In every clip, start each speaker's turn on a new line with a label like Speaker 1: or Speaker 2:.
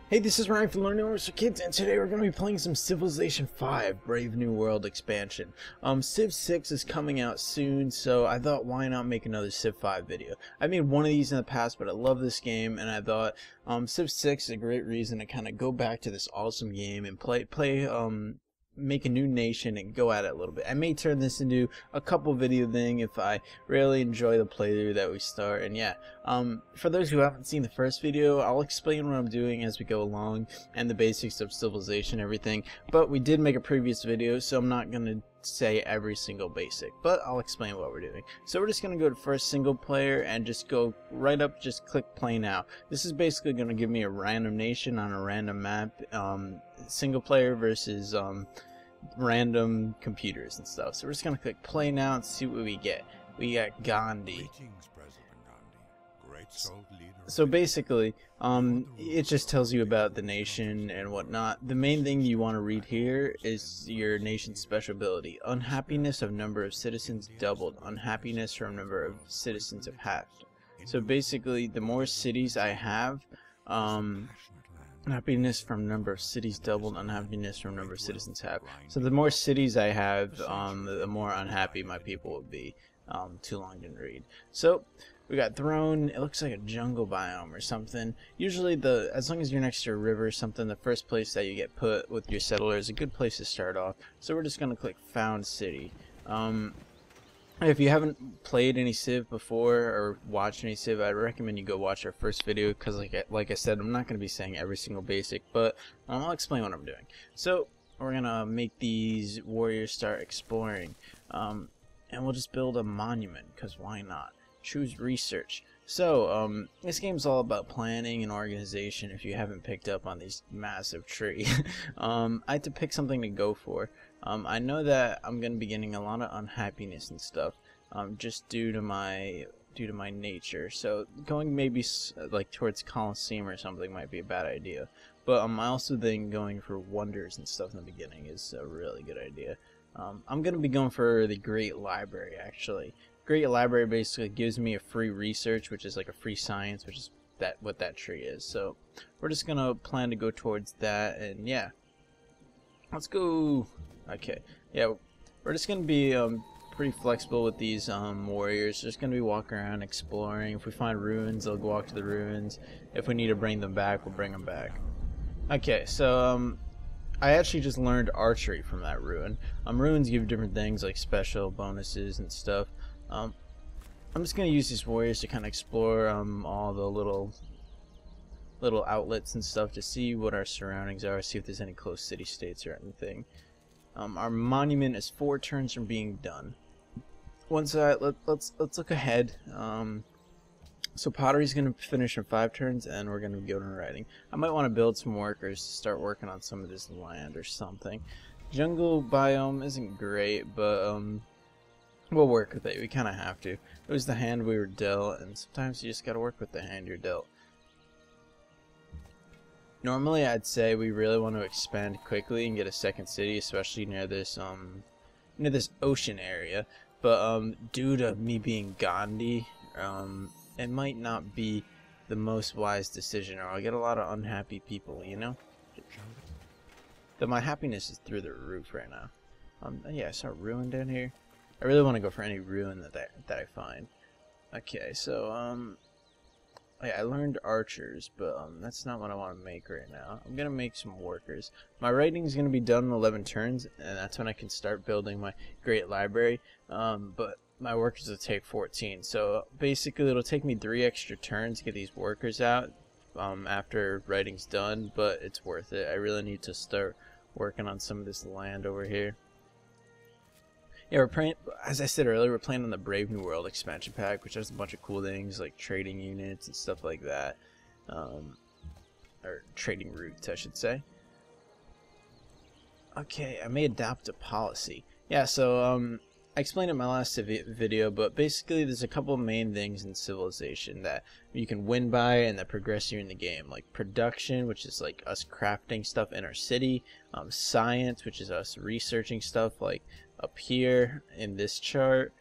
Speaker 1: Hey, this is Ryan from Learning Orcs for Kids, and today we're going to be playing some Civilization 5 Brave New World expansion. Civ 6 is coming out soon, so I thought why not make another Civ 5 video. I made one of these in the past, but I love this game, and I thought Civ 6 is a great reason to kind of go back to this awesome game and make a new nation and go at it a little bit. I may turn this into a couple video thing if I really enjoy the playthrough that we start. And yeah, for those who haven't seen the first video, I'll explain what I'm doing as we go along and the basics of civilization and everything. But we did make a previous video, so I'm not gonna say every single basic, but I'll explain what we're doing. So we're just gonna go to first single player and just go right up, just click play now. This is basically gonna give me a random nation on a random map, single player versus random computers and stuff. So we're just gonna click play now and see what we get. We got Gandhi.
Speaker 2: Greetings, President Gandhi. Great soul leader.
Speaker 1: So basically, it just tells you about the nation and whatnot. The main thing you want to read here is your nation's special ability. Unhappiness of number of citizens doubled. Unhappiness from number of citizens have halved. So basically, the more cities I have, unhappiness from number of cities doubled, unhappiness from number of citizens have. So the more cities I have, the more unhappy my people will be. Too long didn't read. So we got throne. It looks like a jungle biome or something. Usually as long as you're next to a river or something, the first place that you get put with your settler is a good place to start off. So we're just gonna click found city. If you haven't played any Civ before or watched any Civ, I'd recommend you go watch our first video, because like I said, I'm not going to be saying every single basic, but I'll explain what I'm doing. So we're going to make these warriors start exploring, and we'll just build a monument, because why not? Choose research. So this game's all about planning and organization, if you haven't picked up on these massive tree. I had to pick something to go for. I know that I'm going to be getting a lot of unhappiness and stuff, just due to my nature. So going maybe like towards Colosseum or something might be a bad idea. But I also think going for wonders and stuff in the beginning is a really good idea. I'm going to be going for the Great Library, actually. Great Library basically gives me a free research, which is like a free science, which is what that tree is. So we're just going to plan to go towards that, and yeah. Let's go. Okay, yeah, we're just gonna be pretty flexible with these warriors. Just gonna be walking around exploring. If we find ruins, they'll go walk to the ruins. If we need to bring them back, we'll bring them back. Okay, so I actually just learned archery from that ruin. Ruins give different things like special bonuses and stuff. I'm just gonna use these warriors to kind of explore all the little outlets and stuff to see what our surroundings are, see if there's any close city-states or anything. Our monument is 4 turns from being done. Let's look ahead. So pottery's gonna finish in 5 turns, and we're gonna go to writing. I might want to build some workers to start working on some of this land or something. Jungle biome isn't great, but we'll work with it. We kind of have to. It was the hand we were dealt, and sometimes you just gotta work with the hand you're dealt. Normally, I'd say we really want to expand quickly and get a second city, especially near this ocean area. But due to me being Gandhi, it might not be the most wise decision, or I'll get a lot of unhappy people, you know. But my happiness is through the roof right now. Yeah, I saw a ruin down here. I really want to go for any ruin that I find. Okay, so yeah, I learned archers, but that's not what I want to make right now. I'm gonna make some workers. My writing is gonna be done in 11 turns, and that's when I can start building my great library. But my workers will take 14, so basically it'll take me 3 extra turns to get these workers out after writing's done. But it's worth it. I really need to start working on some of this land over here. Yeah, we're playing, as I said earlier, we're playing on the Brave New World expansion pack, which has a bunch of cool things like trading units and stuff like that. Or trading routes, I should say. Okay, I may adopt a policy. Yeah, so I explained it in my last video, but basically there's a couple of main things in Civilization that you can win by and that progress you in the game, like production, which is like us crafting stuff in our city, science, which is us researching stuff like up here in this chart,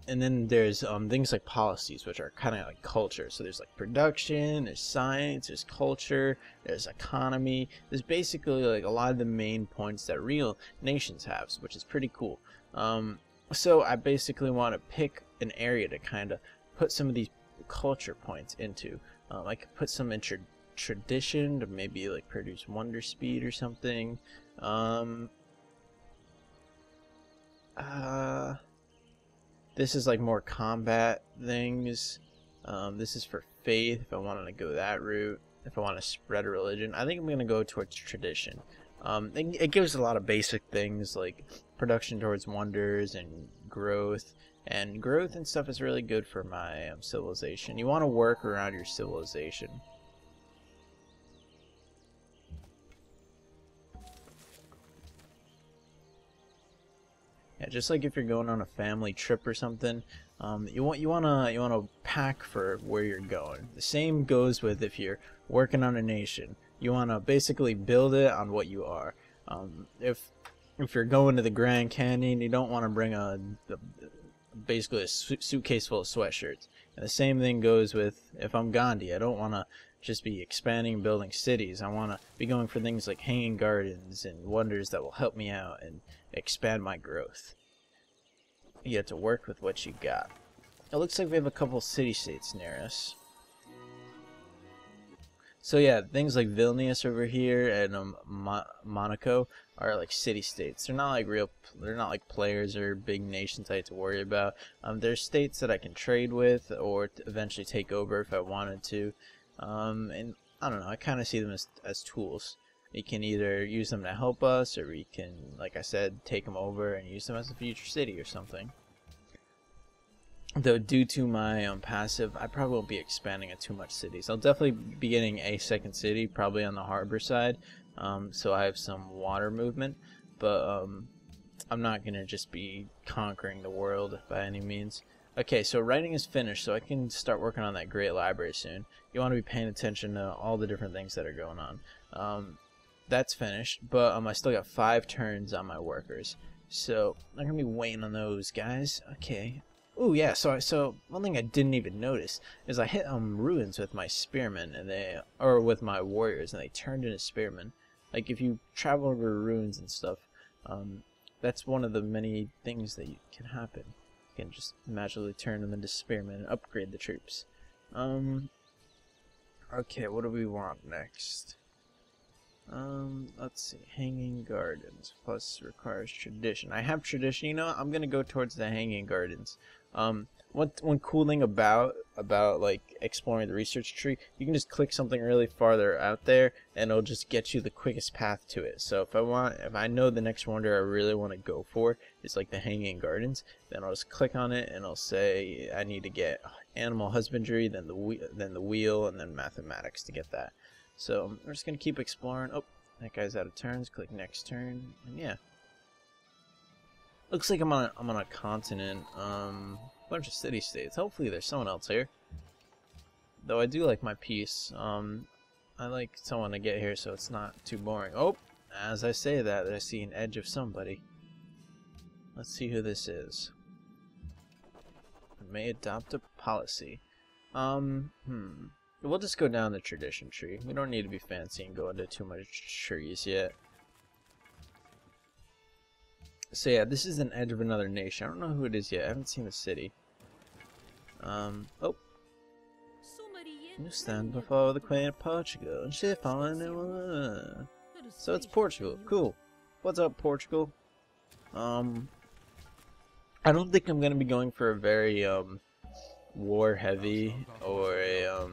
Speaker 1: and then there's things like policies, which are kind of like culture. So there's like production, there's science, there's culture, there's economy. There's basically like a lot of the main points that real nations have, which is pretty cool. So I basically want to pick an area to kind of put some of these culture points into. I could put some in tradition to maybe like produce wonder speed or something. This is like more combat things. This is for faith, if I wanted to go that route. If I want to spread a religion, I think I'm going to go towards tradition. It gives a lot of basic things like production towards wonders and growth. And growth and stuff is really good for my civilization. You want to work around your civilization. Yeah, just like if you're going on a family trip or something, you wanna pack for where you're going. The same goes with if you're working on a nation. You wanna basically build it on what you are. If you're going to the Grand Canyon, you don't want to bring basically a suitcase full of sweatshirts. And the same thing goes with if I'm Gandhi. I don't want to just be expanding and building cities. I want to be going for things like hanging gardens and wonders that will help me out and expand my growth. You have to work with what you got. It looks like we have a couple city-states near us. So yeah, things like Vilnius over here and Monaco are like city-states. They're not like they're not like players or big nations I have to worry about. They're states that I can trade with or eventually take over if I wanted to. And I don't know, I kind of see them as tools. We can either use them to help us, or we can, like I said, take them over and use them as a future city or something. Though due to my passive, I probably won't be expanding it too much cities. I'll definitely be getting a second city, probably on the harbor side, so I have some water movement. But I'm not going to just be conquering the world by any means. Okay, so writing is finished, so I can start working on that great library soon. You want to be paying attention to all the different things that are going on. That's finished, but I still got 5 turns on my workers. So I'm going to be waiting on those guys. Okay. Ooh, yeah, so one thing I didn't even notice is I hit ruins with my spearmen, or with my warriors, and they turned into spearmen. Like, if you travel over ruins and stuff, that's one of the many things that can happen. You can just magically turn them into spearmen and upgrade the troops. Okay, what do we want next? Let's see, hanging gardens plus requires tradition. I have tradition. You know what? I'm gonna go towards the hanging gardens. One cool thing about like exploring the research tree, you can just click something really farther out there, and it'll just get you the quickest path to it. So if I know the next wonder I really want to go for is like the hanging gardens, then I'll just click on it, and I'll say I need to get animal husbandry, then the wheel, and then mathematics to get that. So we're just gonna keep exploring. Oh, that guy's out of turns. Click next turn, and yeah. Looks like I'm on a continent. Bunch of city-states. Hopefully there's someone else here. Though I do like my peace. I like someone to get here so it's not too boring. Oh, as I say that, I see an edge of somebody. Let's see who this is. I may adopt a policy. We'll just go down the tradition tree. We don't need to be fancy and go into too much trees yet. So yeah, this is an edge of another nation. I don't know who it is yet. I haven't seen the city. Oh. You stand before the Queen of Portugal and ship on it. So it's Portugal. Cool. What's up, Portugal? I don't think I'm gonna be going for a very war heavy or a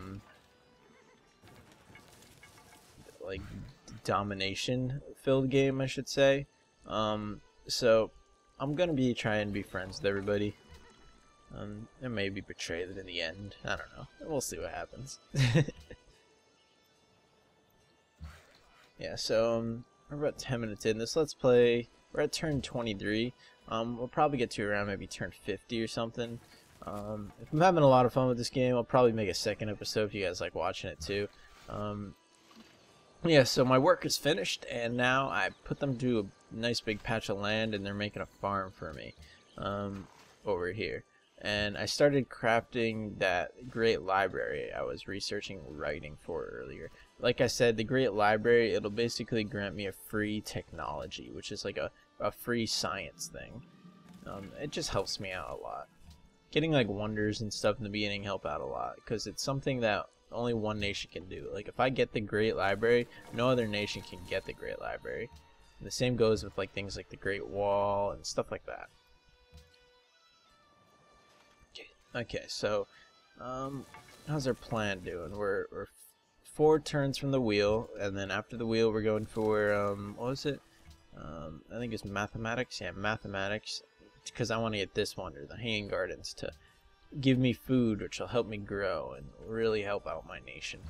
Speaker 1: like domination filled game, I should say. So I'm gonna be trying to be friends with everybody. And maybe betray them in the end. I don't know. We'll see what happens. Yeah, so we're about 10 minutes in this Let's Play. We're at turn 23. We'll probably get to around maybe turn 50 or something. If I'm having a lot of fun with this game, I'll probably make a second episode if you guys like watching it too. Yeah, so my work is finished, and now I put them to a nice big patch of land, and they're making a farm for me over here. and I started crafting that great library I was researching writing for earlier. Like I said, the great library, it'll basically grant me a free technology, which is like a free science thing. It just helps me out a lot. Getting like wonders and stuff in the beginning help out a lot, because it's something that only one nation can do. Like if I get the Great Library, no other nation can get the Great Library. And the same goes with like things like the Great Wall and stuff like that. Okay, so how's our plan doing? We're 4 turns from the wheel, and then after the wheel we're going for what was it? I think it's mathematics. Yeah, mathematics, because I want to get this wonder, the Hanging Gardens, to give me food, which will help me grow and really help out my nation.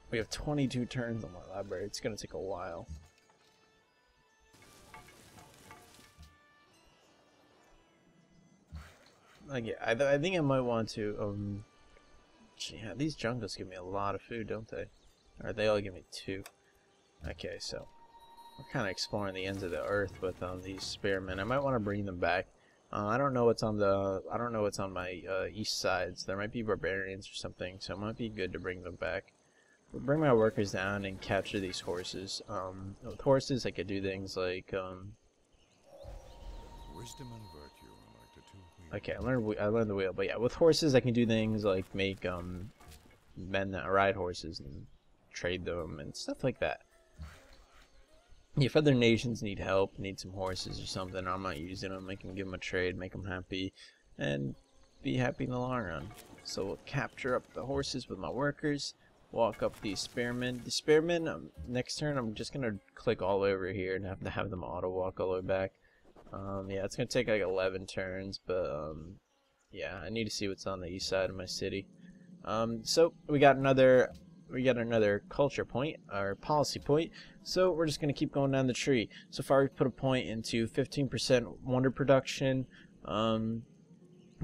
Speaker 1: We have 22 turns on my library. It's gonna take a while. Like, yeah, I think I might want to yeah, these jungles give me a lot of food, don't they? Or they all give me 2. Okay, so we're kind of exploring the ends of the earth with these spearmen. I might want to bring them back. I don't know what's on my east sides. There might be barbarians or something, so it might be good to bring them back. We'll bring my workers down and capture these horses. With horses, I could do things like
Speaker 2: Wisdom and virtue are like the 2 wheels.
Speaker 1: okay, I learned the wheel, but yeah, with horses I can do things like make men that ride horses and trade them and stuff like that. If other nations need help, need some horses or something, I'm not using them. I can give them a trade, make them happy, and be happy in the long run. So we'll capture up the horses with my workers, walk up these spearmen. The spearmen, next turn I'm just going to click all over here and have them auto walk all the way back. Yeah, it's going to take like 11 turns, but yeah, I need to see what's on the east side of my city. So we got another culture point, or policy point, so we're just going to keep going down the tree. So far we've put a point into 15% wonder production,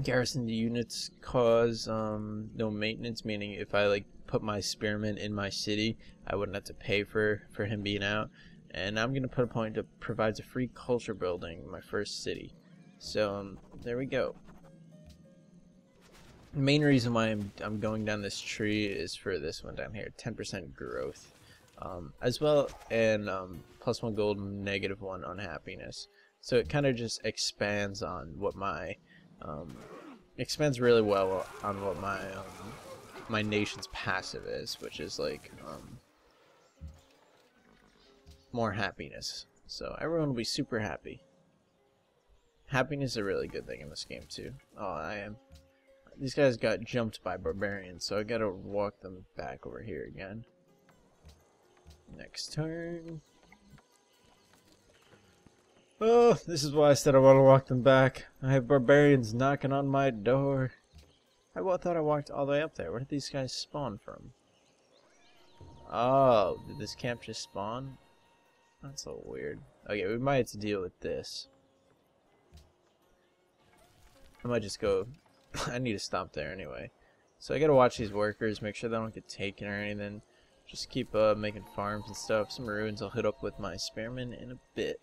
Speaker 1: garrison units cause no maintenance, meaning if I like put my spearman in my city, I wouldn't have to pay for him being out. And I'm going to put a point to provides a free culture building in my first city. So there we go. The main reason why I'm going down this tree is for this one down here, 10% growth, as well, and +1 gold, -1 unhappiness. So it kind of just expands on what my expands really well on what my my nation's passive is, which is like more happiness. So everyone will be super happy. Happiness is a really good thing in this game too. Oh, I am. These guys got jumped by barbarians, so I gotta walk them back over here again. Next turn. Oh, this is why I said I want to walk them back. I have barbarians knocking on my door. I thought I walked all the way up there. Where did these guys spawn from? Oh, did this camp just spawn? That's so weird. Okay, we might have to deal with this. I might just go... I need to stop there anyway. So I gotta watch these workers, make sure they don't get taken or anything. Just keep making farms and stuff. Some ruins I'll hit up with my spearmen in a bit.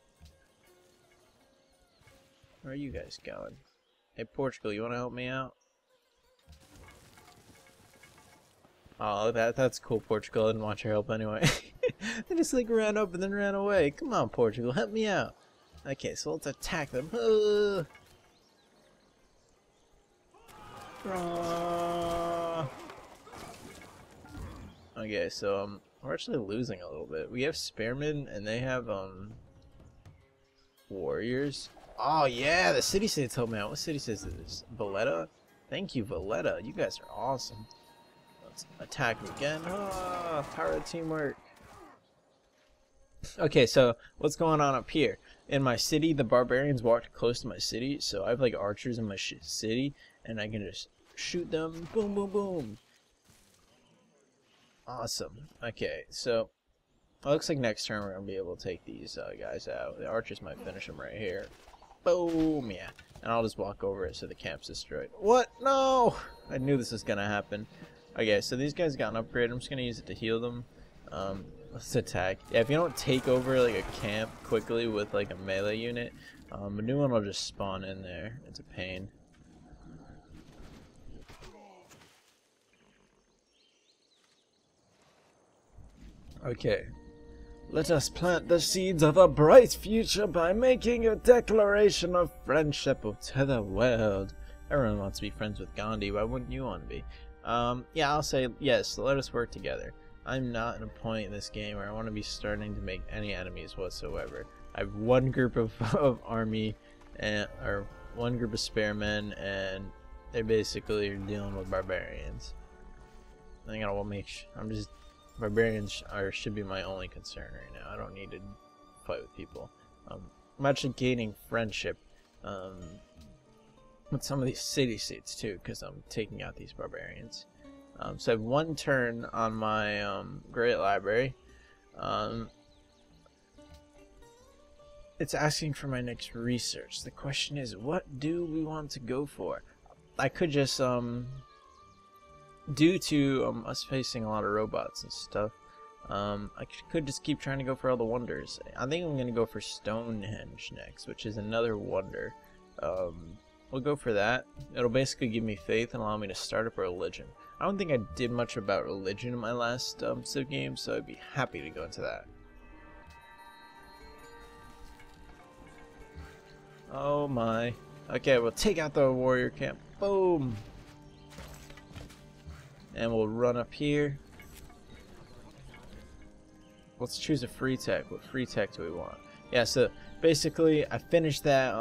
Speaker 1: Where are you guys going? Hey Portugal, you wanna help me out? Oh, that's cool, Portugal. I didn't want your help anyway. They just like ran up and then ran away. Come on, Portugal, help me out. Okay, so let's attack them. Okay, so we're actually losing a little bit. We have spearmen and they have warriors. Oh yeah, the city states help me out. What city says this? Valletta? Thank you, Valletta. You guys are awesome. Let's attack them again. Power of teamwork. Okay, so what's going on up here? In my city, the barbarians walked close to my city, so I have like archers in my city, and I can just shoot them. Boom, boom, boom. Awesome. Okay, so it looks like next turn we're gonna be able to take these guys out. The archers might finish them right here. Boom, yeah. And I'll just walk over it so the camp's destroyed. What? No! I knew this was gonna happen. Okay, so these guys got an upgrade. I'm just gonna use it to heal them. Let's attack. Yeah, if you don't take over like a camp quickly with like a melee unit, a new one will just spawn in there. It's a pain. Okay. Let us plant the seeds of a bright future by making a declaration of friendship to the world. Everyone wants to be friends with Gandhi. Why wouldn't you want to be? Yeah, I'll say yes. Let us work together. I'm not at a point in this game where I want to be starting to make any enemies whatsoever. I have one group of army, or one group of spearmen, and they basically are dealing with barbarians. I think barbarians should be my only concern right now. I don't need to fight with people. I'm actually gaining friendship with some of these city-states too, because I'm taking out these barbarians. So I have one turn on my Great Library. It's asking for my next research. The question is, what do we want to go for? I could just, due to us facing a lot of robots and stuff, I could just keep trying to go for all the wonders. I think I'm going to go for Stonehenge next, which is another wonder. We'll go for that. It'll basically give me faith and allow me to start up a religion. I don't think I did much about religion in my last Civ game, so I'd be happy to go into that. Oh my. Okay, we'll take out the warrior camp. Boom! And we'll run up here. Let's choose a free tech. What free tech do we want? Yeah, so basically I finished that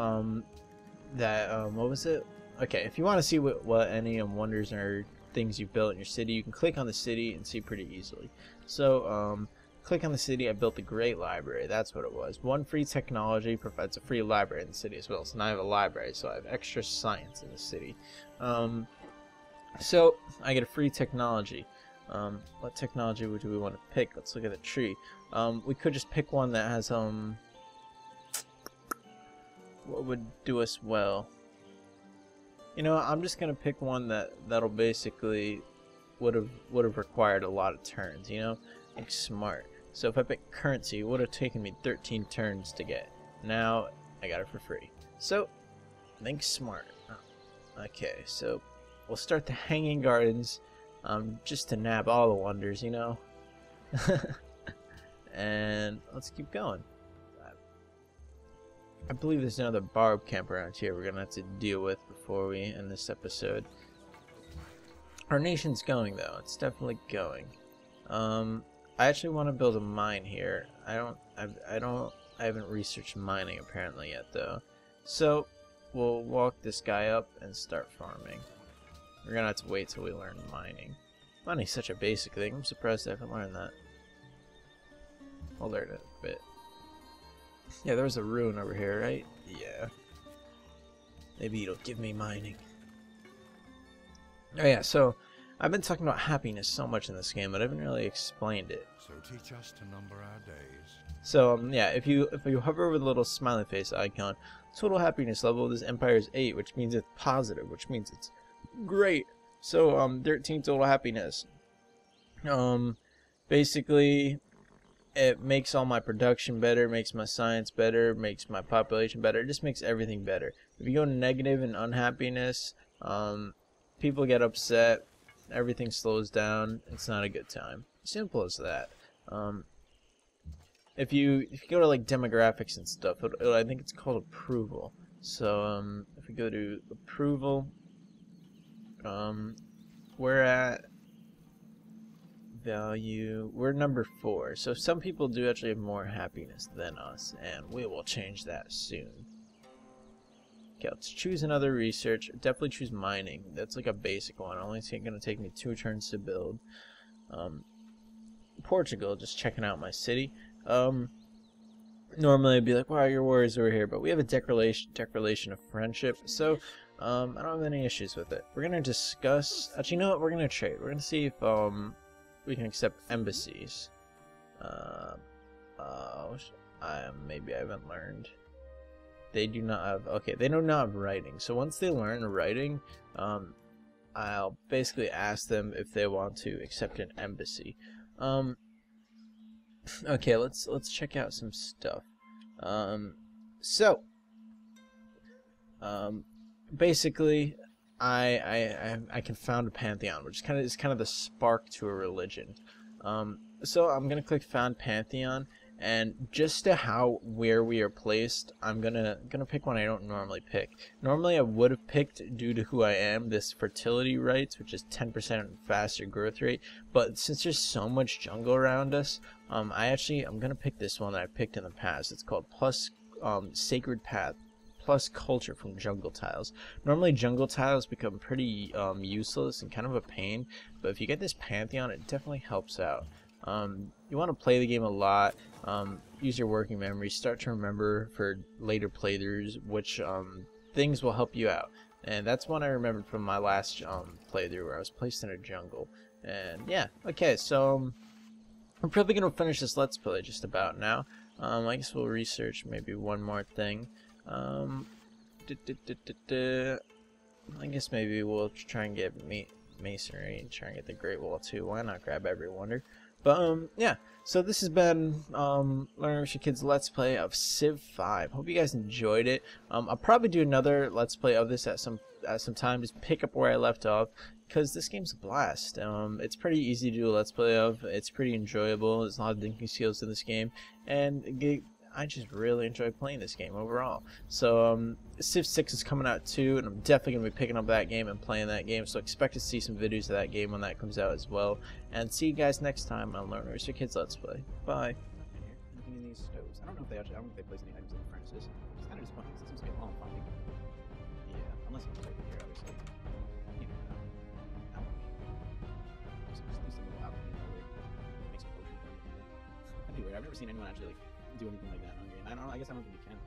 Speaker 1: what was it? Okay, if you want to see what any wonders or things you built in your city, you can click on the city and see pretty easily. So click on the city. I built the Great Library. That's what it was. One free technology provides a free library in the city as well. So now I have a library, so I have extra science in the city. So I get a free technology. What technology do we want to pick? Let's look at the tree. We could just pick one that has what would do us well. You know, I'm just gonna pick one that'll basically would have required a lot of turns. You know, like smart. So if I pick currency, it would have taken me 13 turns to get. Now I got it for free. So think smart. Okay, so we'll start the Hanging Gardens, just to nab all the wonders, you know. And let's keep going. I believe there's another barb camp around here we're gonna have to deal with before we end this episode. Our nation's going though. It's definitely going. I actually want to build a mine here. I haven't researched mining apparently yet though. So we'll walk this guy up and start farming. We're gonna have to wait till we learn mining. Mining's such a basic thing. I'm surprised I haven't learned that. I'll learn it a bit. Yeah, there's a ruin over here, right? Yeah. Maybe it'll give me mining. Oh yeah, so I've been talking about happiness so much in this game, but I haven't really explained it.
Speaker 2: So teach us to number our days.
Speaker 1: So yeah, if you hover over the little smiley face icon, total happiness level of this empire is 8, which means it's positive, which means it's great. So 13 total happiness. Basically it makes all my production better, makes my science better, makes my population better. It just makes everything better. If you go negative and unhappiness, people get upset, everything slows down, it's not a good time. Simple as that. If you go to like demographics and stuff, I think it's called approval. So if we go to approval, we're at value, we're number 4. So some people do actually have more happiness than us, and we will change that soon. Okay, let's choose another research. Definitely choose mining. That's like a basic one. Only gonna take me 2 turns to build. Portugal, just checking out my city. Normally I'd be like, wow, your warriors over here, but we have a declaration of friendship, so I don't have any issues with it. We're gonna discuss. Actually, you know what? We're gonna trade. We're gonna see if we can accept embassies. Maybe I haven't learned. They do not have. Okay, they do not have writing. So once they learn writing, I'll basically ask them if they want to accept an embassy. Okay, let's check out some stuff. So basically, I can found a pantheon, which kind of the spark to a religion. So I'm gonna click found pantheon, and just to how where we are placed, I'm gonna pick one I don't normally pick. Normally I would have picked, due to who I am, this fertility rights, which is 10% faster growth rate. But since there's so much jungle around us, I'm gonna pick this one that I picked in the past. It's called plus sacred path plus culture from jungle tiles. Normally jungle tiles become pretty useless and kind of a pain, but if you get this pantheon, it definitely helps out. You want to play the game a lot, use your working memory, start to remember for later playthroughs which things will help you out. And that's one I remembered from my last playthrough where I was placed in a jungle. And yeah, okay, so I'm probably going to finish this Let's Play just about now. I guess we'll research maybe one more thing. I guess maybe we'll try and get masonry and try and get the Great Wall too. Why not grab every wonder? But yeah, so this has been Learning with Your Kids Let's Play of Civ 5. Hope you guys enjoyed it. I'll probably do another Let's Play of this at some time, just pick up where I left off, because this game's a blast. It's pretty easy to do a Let's Play of. It's pretty enjoyable. There's a lot of thinking skills in this game, and I just really enjoy playing this game overall. So Civ 6 is coming out too, and I'm definitely going to be picking up that game and playing that game, so expect to see some videos of that game when that comes out as well. And see you guys next time on Learning with Your Kids Let's Play. Bye.
Speaker 3: Anything in these stoves? I don't know if they actually, I don't know if they place any items in the furnaces. It's kind of disappointing because it seems to be a long finding. Yeah, unless it's right here, obviously. Yeah, ouch. Just do some little alchemy over it. Make some potions. That'd be weird. I've never seen anyone actually like do anything like that in a game. I guess I don't think you can.